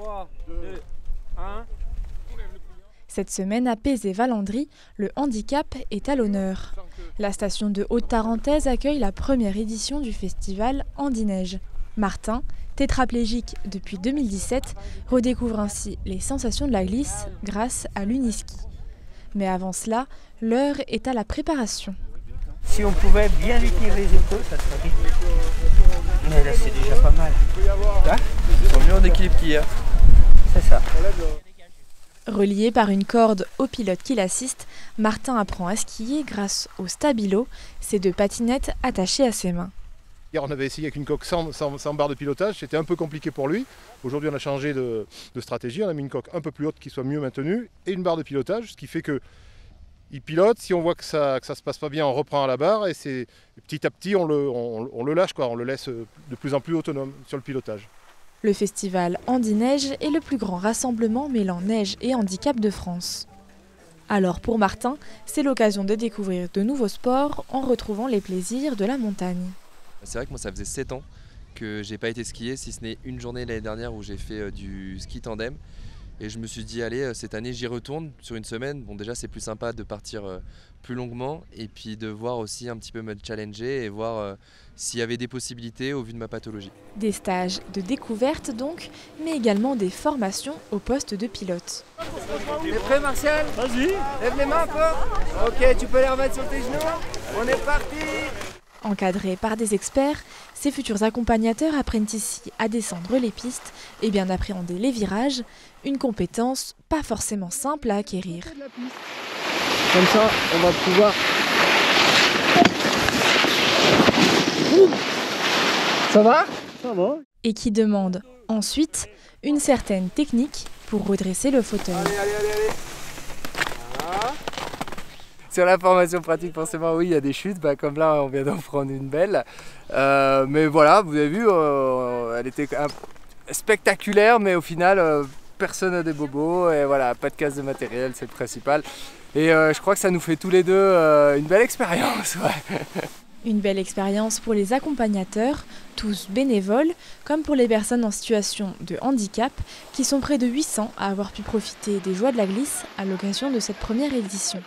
3, 2, 1. Cette semaine à Pézé-Valandry, le handicap est à l'honneur. La station de Haute-Tarentaise accueille la première édition du festival Handi-Neige. Martin, tétraplégique depuis 2017, redécouvre ainsi les sensations de la glisse grâce à l'uniski. Mais avant cela, l'heure est à la préparation. Si on pouvait bien lui tirer les épaules, ça serait vite. Mais là, c'est déjà pas mal. Là, ils sont mieux en équilibre qu'hier. C'est ça. Relié par une corde au pilote qui l'assiste, Martin apprend à skier grâce au stabilo, ces deux patinettes attachées à ses mains. Hier, on avait essayé avec une coque sans barre de pilotage, c'était un peu compliqué pour lui. Aujourd'hui, on a changé de stratégie, on a mis une coque un peu plus haute qui soit mieux maintenue et une barre de pilotage, ce qui fait qu'il pilote. Si on voit que ça se passe pas bien, on reprend à la barre et petit à petit, on le lâche, on le laisse de plus en plus autonome sur le pilotage. Le festival Handi-Neige est le plus grand rassemblement mêlant neige et handicap de France. Alors pour Martin, c'est l'occasion de découvrir de nouveaux sports en retrouvant les plaisirs de la montagne. C'est vrai que moi ça faisait 7 ans que j'ai pas été skier, si ce n'est une journée l'année dernière où j'ai fait du ski tandem. Et je me suis dit allez, cette année j'y retourne sur une semaine. Bon déjà c'est plus sympa de partir plus longuement et puis de voir aussi un petit peu me challenger et voir s'il y avait des possibilités au vu de ma pathologie. Des stages de découverte donc, mais également des formations au poste de pilote. T'es prêt Martial? Vas-y. Lève les mains un peu. Ok, tu peux les remettre sur tes genoux. On est parti. Encadrés par des experts, ces futurs accompagnateurs apprennent ici à descendre les pistes et bien appréhender les virages, une compétence pas forcément simple à acquérir. Comme ça, on va pouvoir... Ça va? Ça va. Et qui demande ensuite une certaine technique pour redresser le fauteuil. Allez. Voilà. Sur la formation pratique, forcément, oui, il y a des chutes, comme là, on vient d'en prendre une belle. Mais voilà, vous avez vu, elle était spectaculaire, mais au final, personne n'a des bobos, et voilà, pas de casse de matériel, c'est le principal. Et je crois que ça nous fait tous les deux une belle expérience. Ouais. Une belle expérience pour les accompagnateurs, tous bénévoles, comme pour les personnes en situation de handicap, qui sont près de 800 à avoir pu profiter des joies de la glisse à l'occasion de cette première édition.